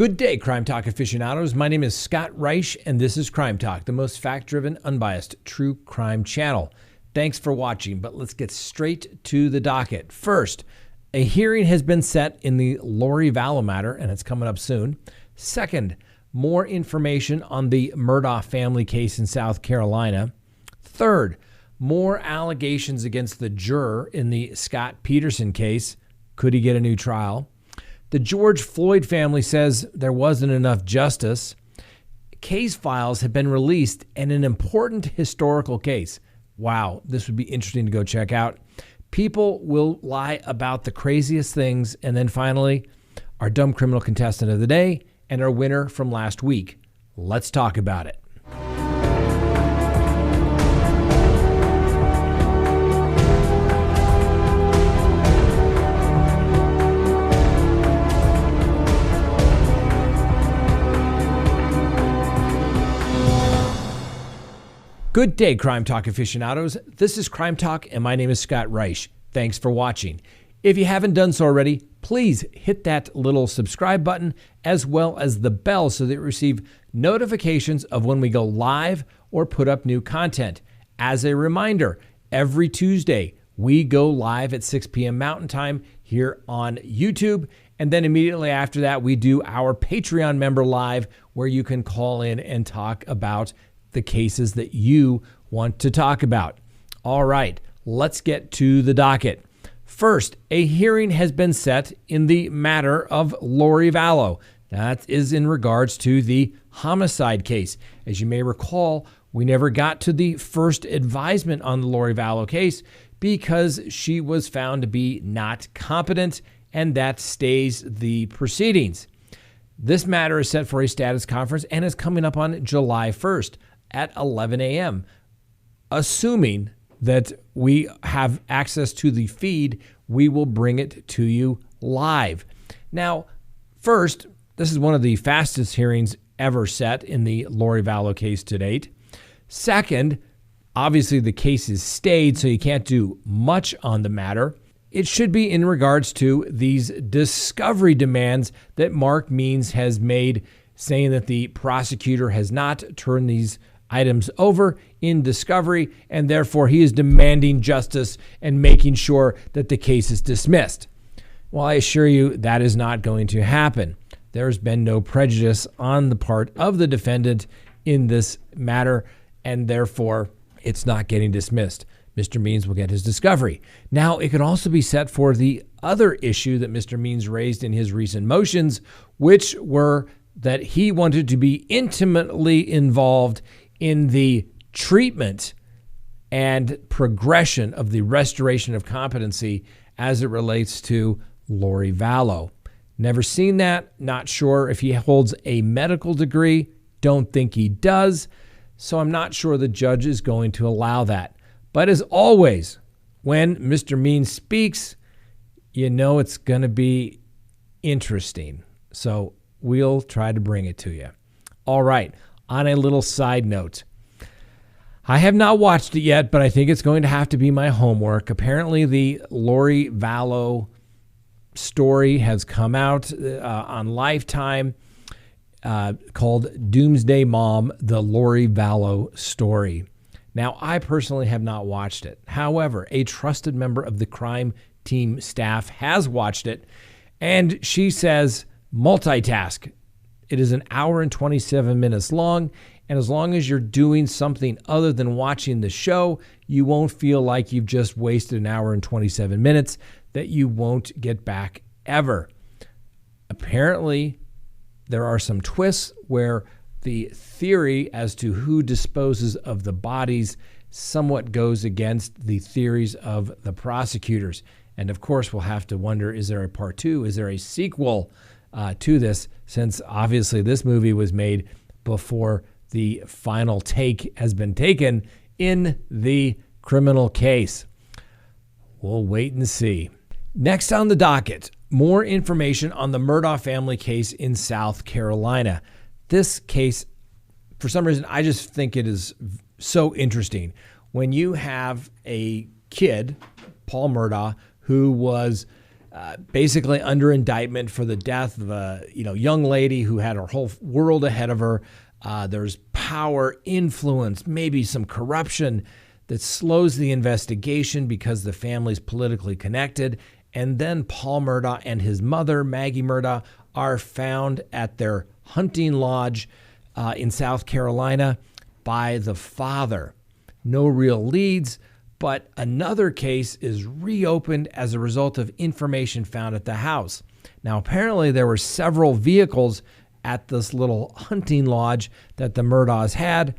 Good day, Crime Talk aficionados. My name is Scott Reisch, and this is Crime Talk, the most fact-driven, unbiased, true crime channel. Thanks for watching, but let's get straight to the docket. First, a hearing has been set in the Lori Vallow matter, and it's coming up soon. Second, more information on the Murdoch family case in South Carolina. Third, more allegations against the juror in the Scott Peterson case. Could he get a new trial? The George Floyd family says there wasn't enough justice. Case files have been released in an important historical case. Wow, this would be interesting to go check out. People will lie about the craziest things. And then finally, our dumb criminal contestant of the day and our winner from last week. Let's talk about it. Good day, Crime Talk aficionados. This is Crime Talk, and my name is Scott Reisch. Thanks for watching. If you haven't done so already, please hit that little subscribe button as well as the bell so that you receive notifications of when we go live or put up new content. As a reminder, every Tuesday, we go live at 6 p.m. Mountain Time here on YouTube. And then immediately after that, we do our Patreon member live where you can call in and talk about the cases that you want to talk about. All right, let's get to the docket. First, a hearing has been set in the matter of Lori Vallow. That is in regards to the homicide case. As you may recall, we never got to the first advisement on the Lori Vallow case because she was found to be not competent, and that stays the proceedings. This matter is set for a status conference and is coming up on July 1st. At 11 a.m. Assuming that we have access to the feed, we will bring it to you live. Now, first, this is one of the fastest hearings ever set in the Lori Vallow case to date. Second, obviously the case is stayed, so you can't do much on the matter. It should be in regards to these discovery demands that Mark Means has made, saying that the prosecutor has not turned these items over in discovery, and therefore he is demanding justice and making sure that the case is dismissed. Well, I assure you that is not going to happen. There's been no prejudice on the part of the defendant in this matter, and therefore it's not getting dismissed. Mr. Means will get his discovery. Now, it can also be set for the other issue that Mr. Means raised in his recent motions, which were that he wanted to be intimately involved in the treatment and progression of the restoration of competency as it relates to Lori Vallow. Never seen that. Not sure if he holds a medical degree. Don't think he does. So I'm not sure the judge is going to allow that. But as always, when Mr. Means speaks, you know it's going to be interesting. So we'll try to bring it to you. All right. On a little side note, I have not watched it yet, but I think it's going to have to be my homework. Apparently, the Lori Vallow story has come out on Lifetime called Doomsday Mom, the Lori Vallow story. Now, I personally have not watched it. However, a trusted member of the crime team staff has watched it, and she says multitask. It is an hour and 27 minutes long, and as long as you're doing something other than watching the show, you won't feel like you've just wasted an hour and 27 minutes that you won't get back ever. Apparently, there are some twists where the theory as to who disposes of the bodies somewhat goes against the theories of the prosecutors. And of course, we'll have to wonder, is there a part two? Is there a sequel to this, since obviously this movie was made before the final take has been taken in the criminal case. We'll wait and see. Next on the docket, more information on the Murdoch family case in South Carolina. This case, for some reason, I just think it is so interesting. When you have a kid, Paul Murdoch, who was basically under indictment for the death of a young lady who had her whole world ahead of her. There's power, influence, maybe some corruption that slows the investigation because the family's politically connected. And then Paul Murdoch and his mother, Maggie Murdoch, are found at their hunting lodge in South Carolina by the father. No real leads, but another case is reopened as a result of information found at the house. Now, apparently there were several vehicles at this little hunting lodge that the Murdochs had,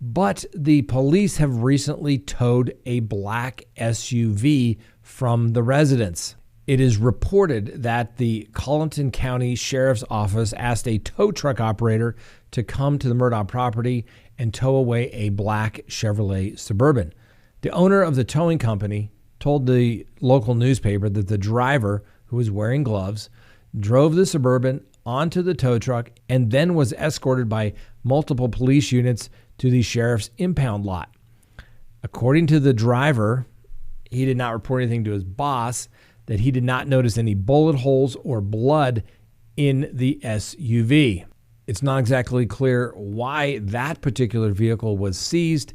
but the police have recently towed a black SUV from the residence. It is reported that the Colleton County Sheriff's Office asked a tow truck operator to come to the Murdoch property and tow away a black Chevrolet Suburban. The owner of the towing company told the local newspaper that the driver, who was wearing gloves, drove the Suburban onto the tow truck and then was escorted by multiple police units to the sheriff's impound lot. According to the driver, he did not report anything to his boss, that he did not notice any bullet holes or blood in the SUV. It's not exactly clear why that particular vehicle was seized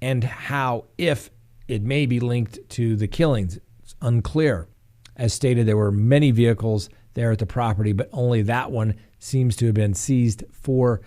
and how, if it may be linked to the killings. It's unclear. As stated, there were many vehicles there at the property, but only that one seems to have been seized for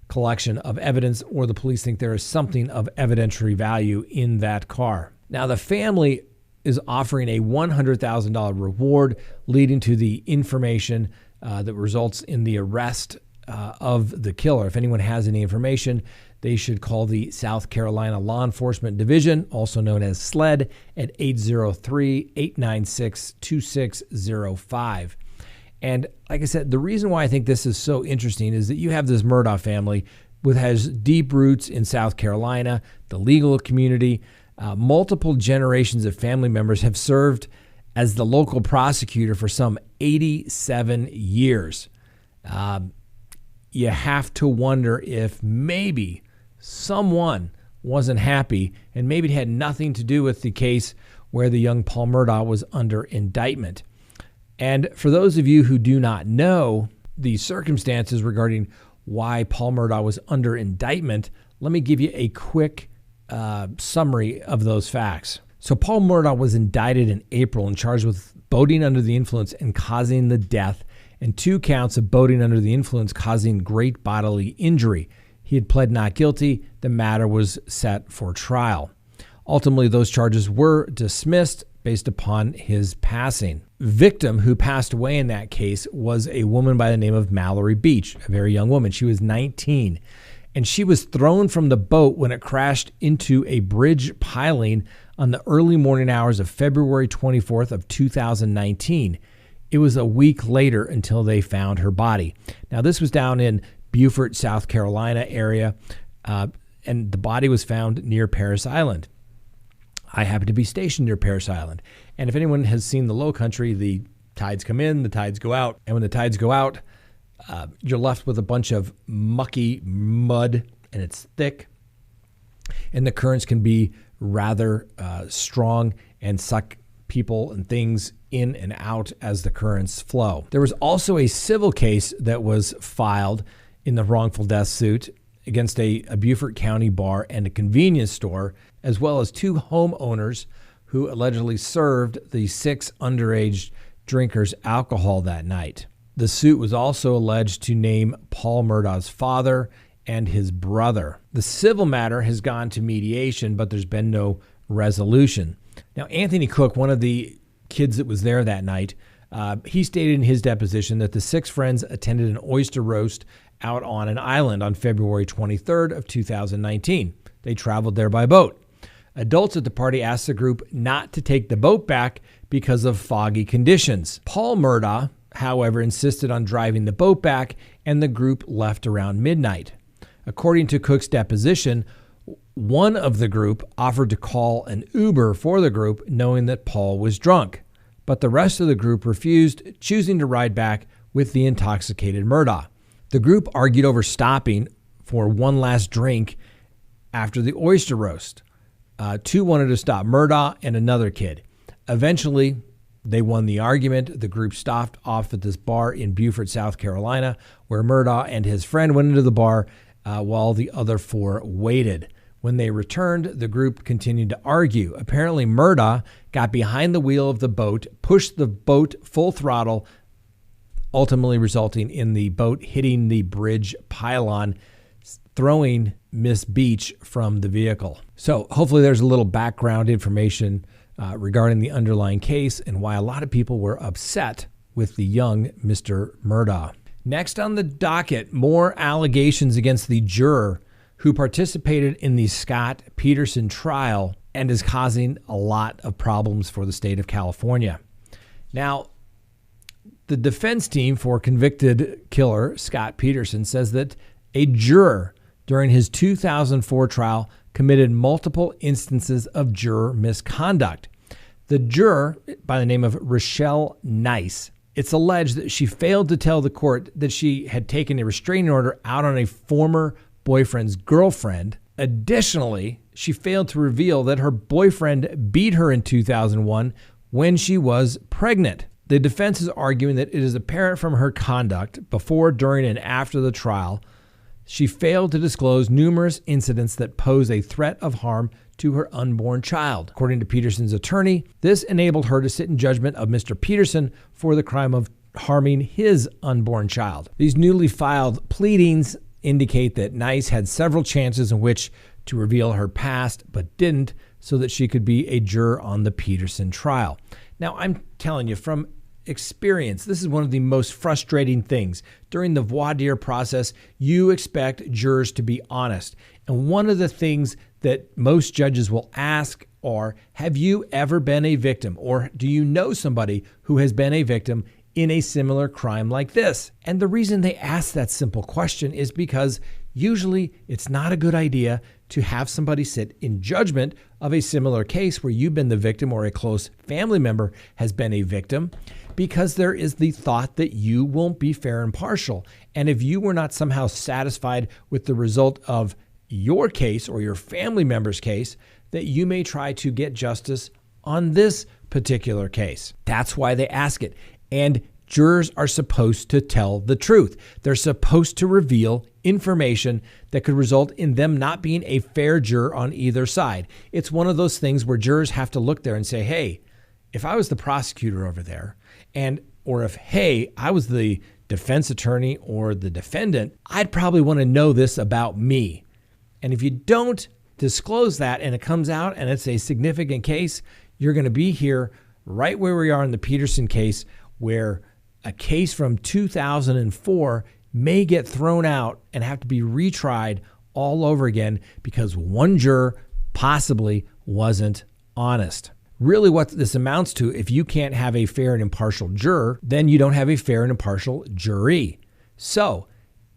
collection of evidence, or the police think there is something of evidentiary value in that car. Now, the family is offering a $100,000 reward leading to the information that results in the arrest of the killer. If anyone has any information, they should call the South Carolina Law Enforcement Division, also known as SLED, at 803-896-2605. And like I said, the reason why I think this is so interesting is that you have this Murdoch family which has deep roots in South Carolina, the legal community. Multiple generations of family members have served as the local prosecutor for some 87 years. You have to wonder if maybe someone wasn't happy, and maybe it had nothing to do with the case where the young Paul Murdoch was under indictment. And for those of you who do not know the circumstances regarding why Paul Murdoch was under indictment, let me give you a quick summary of those facts. So Paul Murdoch was indicted in April and charged with boating under the influence and causing the death, and 2 counts of boating under the influence causing great bodily injury. He had pled not guilty. The matter was set for trial. Ultimately, those charges were dismissed based upon his passing. Victim who passed away in that case was a woman by the name of Mallory Beach, a very young woman. She was 19, and she was thrown from the boat when it crashed into a bridge piling on the early morning hours of February 24th of 2019. It was a week later until they found her body. Now, this was down in Beaufort, South Carolina area, and the body was found near Parris Island. I happen to be stationed near Parris Island. And if anyone has seen the Low Country, the tides come in, the tides go out. And when the tides go out, you're left with a bunch of mucky mud, and it's thick. And the currents can be rather strong and suck people and things in and out as the currents flow. There was also a civil case that was filed in the wrongful death suit against a Beaufort County bar and a convenience store, as well as 2 homeowners who allegedly served the 6 underage drinkers alcohol that night. The suit was also alleged to name Paul Murdoch's father and his brother. The civil matter has gone to mediation, but there's been no resolution. Now, Anthony Cook, one of the kids that was there that night, he stated in his deposition that the 6 friends attended an oyster roast out on an island on February 23rd of 2019. They traveled there by boat. Adults at the party asked the group not to take the boat back because of foggy conditions. Paul Murdoch, however, insisted on driving the boat back, and the group left around midnight. According to Cook's deposition, one of the group offered to call an Uber for the group, knowing that Paul was drunk, but the rest of the group refused, choosing to ride back with the intoxicated Murdoch. The group argued over stopping for one last drink after the oyster roast. 2 wanted to stop Murdoch and another kid. Eventually, They won the argument. The group stopped off at this bar in Beaufort, South Carolina, where Murdoch and his friend went into the bar while the other four waited. When they returned, the group continued to argue. Apparently, Murdoch got behind the wheel of the boat, pushed the boat full throttle, ultimately resulting in the boat hitting the bridge pylon, throwing Miss Beach from the vehicle. So hopefully there's a little background information regarding the underlying case and why a lot of people were upset with the young Mr. Murdoch. Next on the docket, more allegations against the juror who participated in the Scott Peterson trial and is causing a lot of problems for the state of California. Now, the defense team for convicted killer Scott Peterson says that a juror during his 2004 trial committed multiple instances of juror misconduct. The juror, by the name of Rochelle Nice, it's alleged that she failed to tell the court that she had taken a restraining order out on a former boyfriend's girlfriend. Additionally, she failed to reveal that her boyfriend beat her in 2001 when she was pregnant. The defense is arguing that it is apparent from her conduct before, during, and after the trial, she failed to disclose numerous incidents that pose a threat of harm to her unborn child. According to Peterson's attorney, this enabled her to sit in judgment of Mr. Peterson for the crime of harming his unborn child. These newly filed pleadings indicate that Nice had several chances in which to reveal her past, but didn't, so that she could be a juror on the Peterson trial. Now, I'm telling you from experience, this is one of the most frustrating things. During the voir dire process, you expect jurors to be honest. And one of the things that most judges will ask are, have you ever been a victim? Or do you know somebody who has been a victim in a similar crime like this? And the reason they ask that simple question is because usually it's not a good idea to have somebody sit in judgment of a similar case where you've been the victim or a close family member has been a victim, because there is the thought that you won't be fair and partial. And if you were not somehow satisfied with the result of your case or your family member's case, that you may try to get justice on this particular case. That's why they ask it. And jurors are supposed to tell the truth. They're supposed to reveal information that could result in them not being a fair juror on either side. It's one of those things where jurors have to look there and say, hey, if I was the prosecutor over there, or if, hey, I was the defense attorney or the defendant, I'd probably want to know this about me. And if you don't disclose that and it comes out and it's a significant case, you're going to be here right where we are in the Peterson case, where a case from 2004 may get thrown out and have to be retried all over again because one juror possibly wasn't honest. Really what this amounts to, if you can't have a fair and impartial juror, then you don't have a fair and impartial jury. So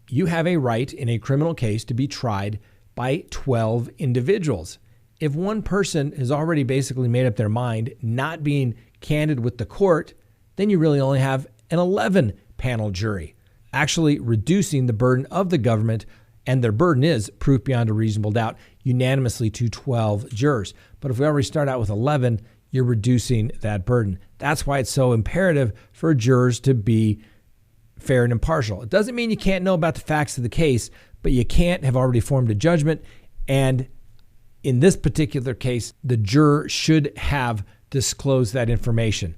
you have a right in a criminal case to be tried by 12 individuals. If one person has already basically made up their mind not being candid with the court, then you really only have an 11-panel jury, actually reducing the burden of the government, and their burden is proof beyond a reasonable doubt, unanimously to 12 jurors. But if we already start out with 11, you're reducing that burden. That's why it's so imperative for jurors to be fair and impartial. It doesn't mean you can't know about the facts of the case, but you can't have already formed a judgment. And in this particular case, the juror should have disclosed that information.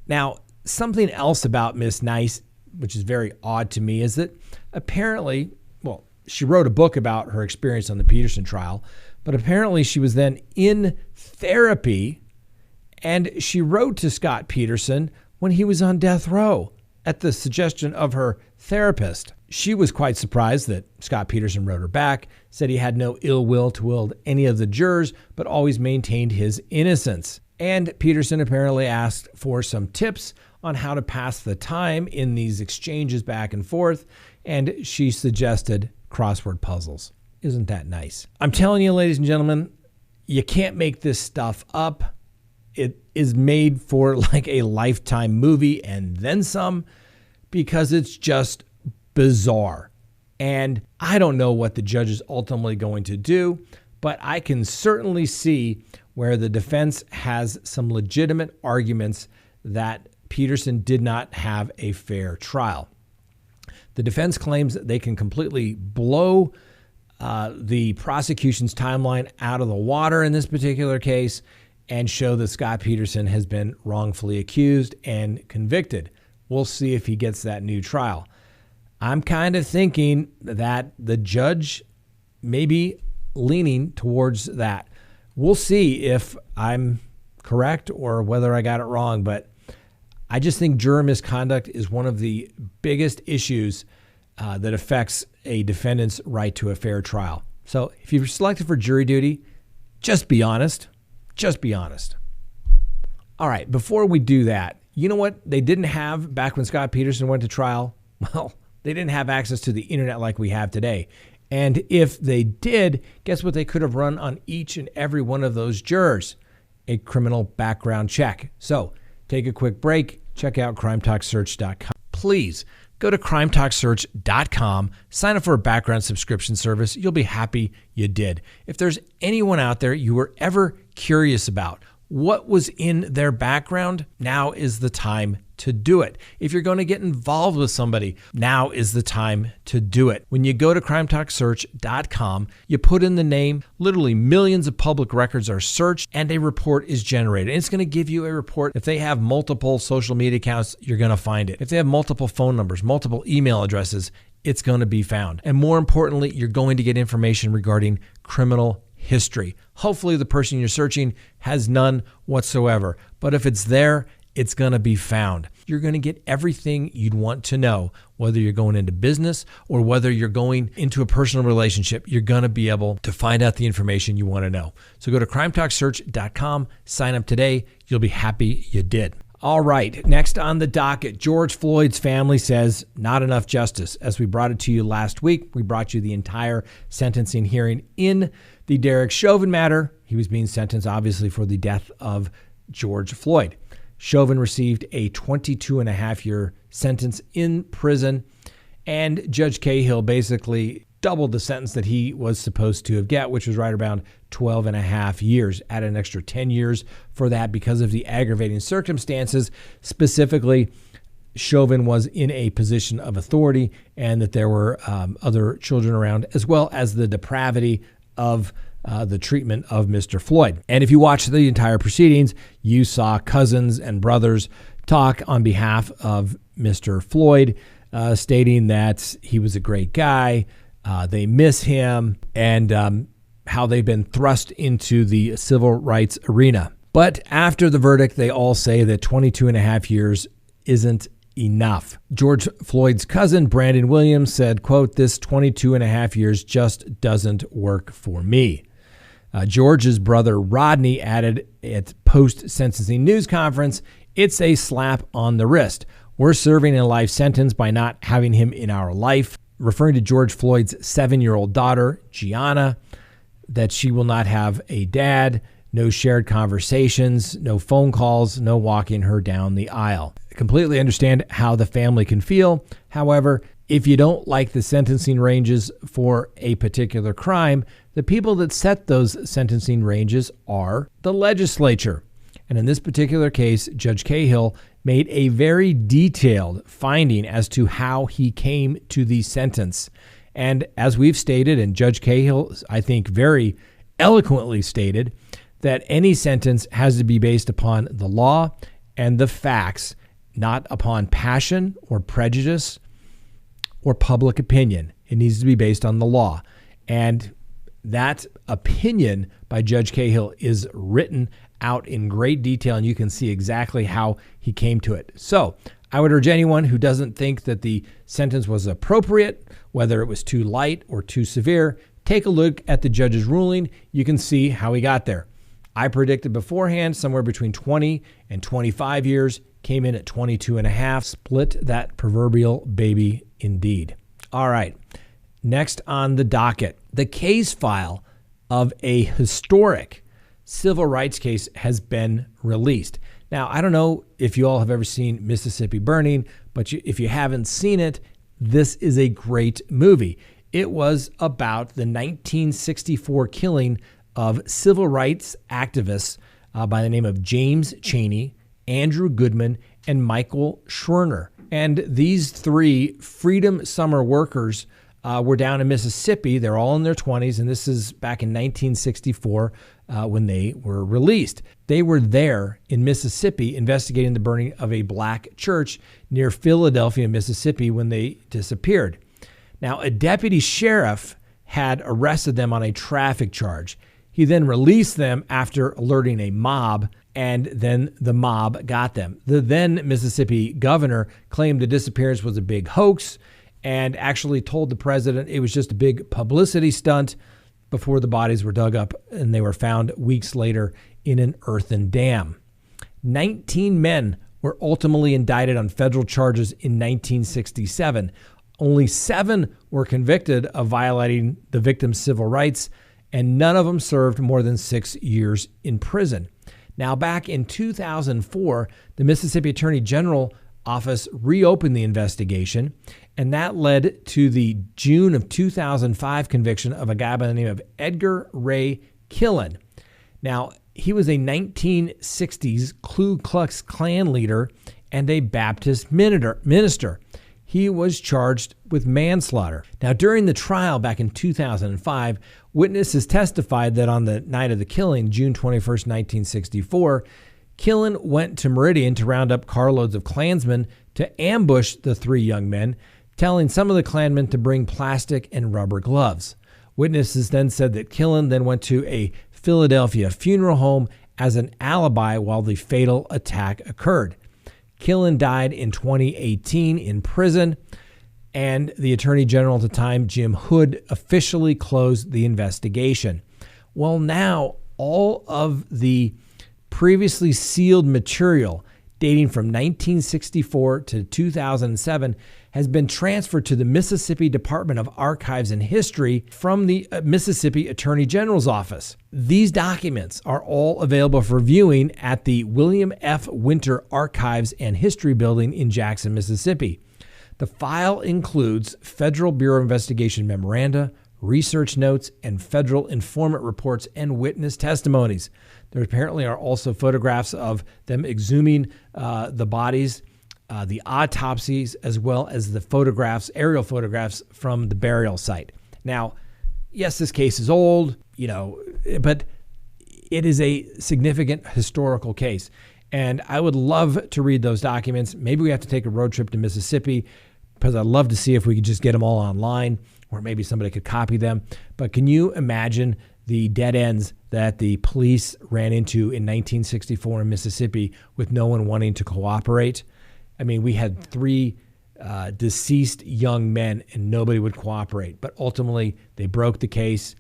Now, something else about Miss Nice, which is very odd to me, is that apparently, well, she wrote a book about her experience on the Peterson trial, but apparently she was then in therapy, and she wrote to Scott Peterson when he was on death row at the suggestion of her therapist. She was quite surprised that Scott Peterson wrote her back, said he had no ill will toward any of the jurors, but always maintained his innocence. And Peterson apparently asked for some tips on how to pass the time in these exchanges back and forth, and she suggested crossword puzzles. Isn't that nice? I'm telling you, ladies and gentlemen, you can't make this stuff up. It is made for like a Lifetime movie and then some, because it's just bizarre. And I don't know what the judge is ultimately going to do, but I can certainly see where the defense has some legitimate arguments that Peterson did not have a fair trial. The defense claims that they can completely blow the prosecution's timeline out of the water in this particular case and show that Scott Peterson has been wrongfully accused and convicted. We'll see if he gets that new trial. I'm kind of thinking that the judge may be leaning towards that. We'll see if I'm correct or whether I got it wrong, but I just think juror misconduct is one of the biggest issues that affects a defendant's right to a fair trial. So if you're selected for jury duty, just be honest. Just be honest. All right, before we do that, you know what they didn't have back when Scott Peterson went to trial? Well, they didn't have access to the internet like we have today. And if they did, guess what they could have run on each and every one of those jurors? A criminal background check. So take a quick break. Check out CrimeTalkSearch.com. Please go to CrimeTalkSearch.com. Sign up for a background subscription service. You'll be happy you did. If there's anyone out there you were ever curious about what was in their background, now is the time to do it. If you're going to get involved with somebody, now is the time to do it. When you go to CrimeTalkSearch.com, you put in the name, literally millions of public records are searched, and a report is generated. And it's going to give you a report. If they have multiple social media accounts, you're going to find it. If they have multiple phone numbers, multiple email addresses, it's going to be found. And more importantly, you're going to get information regarding criminal history. Hopefully the person you're searching has none whatsoever. But if it's there, it's going to be found. You're going to get everything you'd want to know, whether you're going into business or whether you're going into a personal relationship. You're going to be able to find out the information you want to know. So go to CrimeTalkSearch.com, sign up today. You'll be happy you did. All right, next on the docket, George Floyd's family says not enough justice. As we brought it to you last week, we brought you the entire sentencing hearing in the Derek Chauvin matter. He was being sentenced, obviously, for the death of George Floyd. Chauvin received a 22-and-a-half-year sentence in prison, and Judge Cahill basically doubled the sentence that he was supposed to have get, which was right around 12 and a half years. Add an extra 10 years for that because of the aggravating circumstances. Specifically, Chauvin was in a position of authority and that there were other children around, as well as the depravity of the treatment of Mr. Floyd. And if you watch the entire proceedings, you saw cousins and brothers talk on behalf of Mr. Floyd, stating that he was a great guy, they miss him, and how they've been thrust into the civil rights arena. But after the verdict, they all say that 22 and a half years isn't enough. George Floyd's cousin, Brandon Williams, said, quote, "This 22 and a half years just doesn't work for me." George's brother, Rodney, added at post-sentencing news conference, "It's a slap on the wrist. We're serving a life sentence by not having him in our life," referring to George Floyd's 7-year-old daughter, Gianna, that she will not have a dad, no shared conversations, no phone calls, no walking her down the aisle. I completely understand how the family can feel. However, if you don't like the sentencing ranges for a particular crime, the people that set those sentencing ranges are the legislature. And in this particular case, Judge Cahill made a very detailed finding as to how he came to the sentence. And as we've stated, and Judge Cahill, I think, very eloquently stated, that any sentence has to be based upon the law and the facts, not upon passion or prejudice or public opinion. It needs to be based on the law. And that opinion by Judge Cahill is written out in great detail, and you can see exactly how he came to it. So I would urge anyone who doesn't think that the sentence was appropriate, whether it was too light or too severe, take a look at the judge's ruling. You can see how he got there. I predicted beforehand somewhere between 20 and 25 years, came in at 22 and a half, split that proverbial baby indeed. All right, next on the docket, the case file of a historic civil rights case has been released. Now, I don't know if you all have ever seen Mississippi Burning, but if you haven't seen it, this is a great movie. It was about the 1964 killing of civil rights activists by the name of James Chaney Andrew Goodman, and Michael Schwerner. And these three Freedom Summer workers were down in Mississippi. They're all in their 20s, and this is back in 1964 when they were released. They were there in Mississippi investigating the burning of a black church near Philadelphia, Mississippi, when they disappeared. Now, a deputy sheriff had arrested them on a traffic charge. He then released them after alerting a mob, and then the mob got them. The then Mississippi governor claimed the disappearance was a big hoax and actually told the president it was just a big publicity stunt before the bodies were dug up and they were found weeks later in an earthen dam. 19 men were ultimately indicted on federal charges in 1967. Only 7 were convicted of violating the victim's civil rights, and none of them served more than 6 years in prison. Now, back in 2004, the Mississippi Attorney General Office reopened the investigation, and that led to the June of 2005 conviction of a guy by the name of Edgar Ray Killen. Now, he was a 1960s Ku Klux Klan leader and a Baptist minister. He was charged with manslaughter. Now, during the trial back in 2005, witnesses testified that on the night of the killing, June 21st, 1964, Killen went to Meridian to round up carloads of Klansmen to ambush the 3 young men, telling some of the Klanmen to bring plastic and rubber gloves. Witnesses then said that Killen then went to a Philadelphia funeral home as an alibi while the fatal attack occurred. Killen died in 2018 in prison, and the Attorney General at the time, Jim Hood, officially closed the investigation. Well, now all of the previously sealed material dating from 1964 to 2007 has been transferred to the Mississippi Department of Archives and History from the Mississippi Attorney General's office. These documents are all available for viewing at the William F. Winter Archives and History Building in Jackson, Mississippi. The file includes Federal Bureau of Investigation memoranda, research notes, and federal informant reports and witness testimonies. There apparently are also photographs of them exhuming the bodies, the autopsies, as well as the photographs, aerial photographs from the burial site. Now, yes, this case is old, but it is a significant historical case. And I would love to read those documents. Maybe we have to take a road trip to Mississippi because I'd love to see if we could just get them all online, or maybe somebody could copy them. But can you imagine the dead ends that the police ran into in 1964 in Mississippi with no one wanting to cooperate? I mean, we had 3 deceased young men and nobody would cooperate. But ultimately, they broke the case.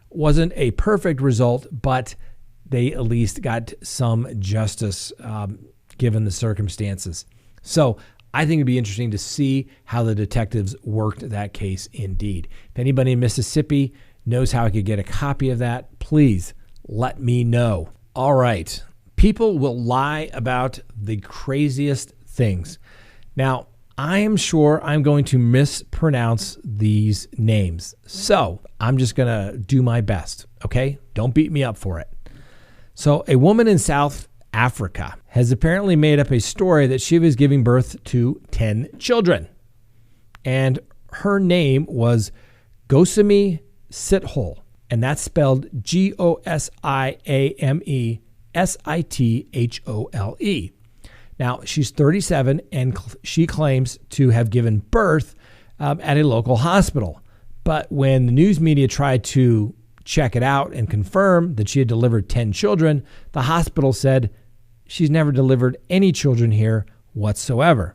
Wasn't a perfect result, but they at least got some justice given the circumstances. So I think it'd be interesting to see how the detectives worked that case indeed. If anybody in Mississippi knows how I could get a copy of that, please let me know. All right. People will lie about the craziest things. Now, I am sure I'm going to mispronounce these names. So I'm just going to do my best. Okay? Don't beat me up for it. So a woman in South Africa has apparently made up a story that she was giving birth to 10 children. And her name was Gosime Sithole, and that's spelled Gosiamesithole. Now, she's 37, and she claims to have given birth at a local hospital. But when the news media tried to check it out and confirm that she had delivered 10 children, the hospital said she's never delivered any children here whatsoever.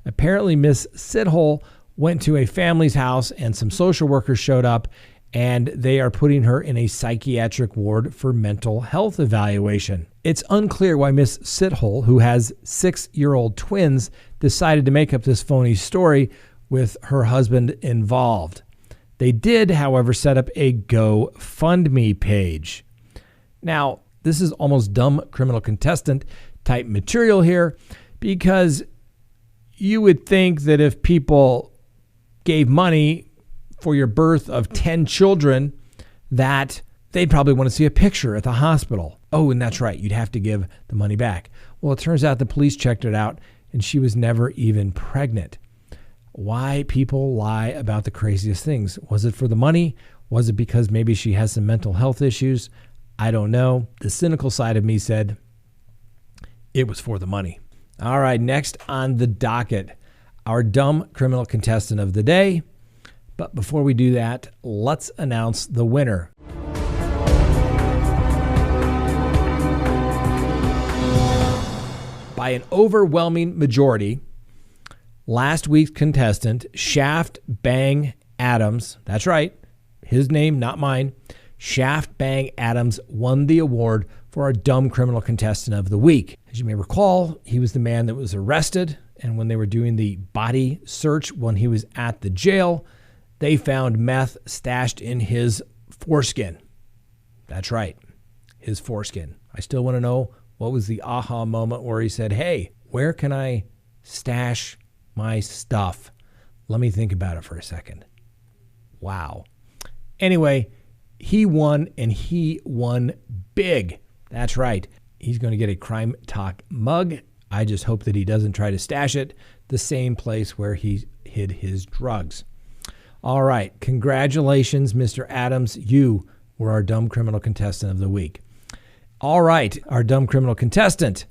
Apparently, Miss Sithole went to a family's house and some social workers showed up, and they are putting her in a psychiatric ward for mental health evaluation. It's unclear why Miss Sithole, who has 6-year-old twins, decided to make up this phony story with her husband involved. They did, however, set up a GoFundMe page. Now, this is almost dumb criminal contestant type material here, because you would think that if people gave money for your birth of 10 children, that they'd probably want to see a picture at the hospital. Oh, and that's right, you'd have to give the money back. Well, it turns out the police checked it out and she was never even pregnant. Why people lie about the craziest things? Was it for the money? Was it because maybe she has some mental health issues? I don't know. The cynical side of me said it was for the money. All right, next on the docket, our dumb criminal contestant of the day. But before we do that, let's announce the winner. By an overwhelming majority, last week's contestant, Shaft Bang Adams, that's right, his name, not mine, Shaft Bang Adams won the award for our dumb criminal contestant of the week. As you may recall, he was the man that was arrested, and when they were doing the body search when he was at the jail, they found meth stashed in his foreskin. That's right, his foreskin. I still want to know what was the aha moment where he said, hey, where can I stash my stuff? Let me think about it for a second. Wow. Anyway, he won, and he won big. That's right. He's going to get a Crime Talk mug. I just hope that he doesn't try to stash it the same place where he hid his drugs. All right. Congratulations, Mr. Adams. You were our dumb criminal contestant of the week. All right. Our dumb criminal contestant,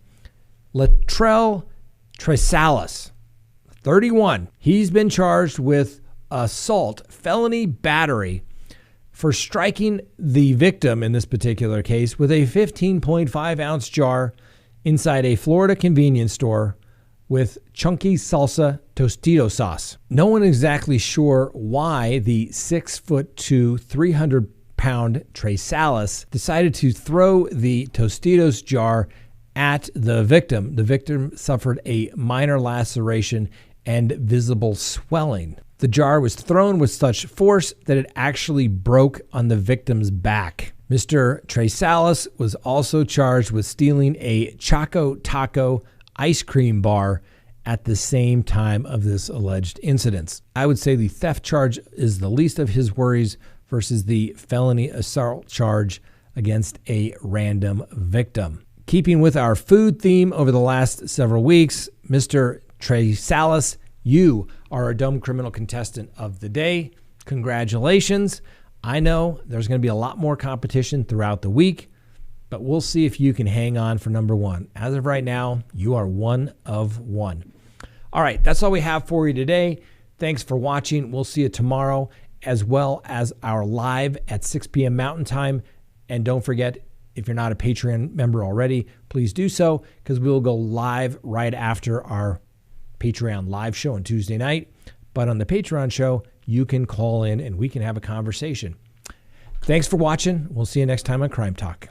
Latrell Tresalis, 31. He's been charged with assault, felony battery, for striking the victim in this particular case with a 15.5 ounce jar inside a Florida convenience store with chunky salsa Tostito sauce. No one exactly sure why the 6'2", 300-pound Tresalis decided to throw the Tostitos jar at the victim. The victim suffered a minor laceration and visible swelling. The jar was thrown with such force that it actually broke on the victim's back. Mr. Tresalis was also charged with stealing a Choco Taco ice cream bar at the same time of this alleged incident. I would say the theft charge is the least of his worries versus the felony assault charge against a random victim. Keeping with our food theme over the last several weeks, Mr. Tresalis, you are a dumb criminal contestant of the day. Congratulations. I know there's going to be a lot more competition throughout the week, but we'll see if you can hang on for number one. As of right now, you are one of one. All right, that's all we have for you today. Thanks for watching. We'll see you tomorrow, as well as our live at 6 p.m. Mountain Time. And don't forget, if you're not a Patreon member already, please do so, because we will go live right after our Patreon live show on Tuesday night. But on the Patreon show, you can call in and we can have a conversation. Thanks for watching. We'll see you next time on Crime Talk.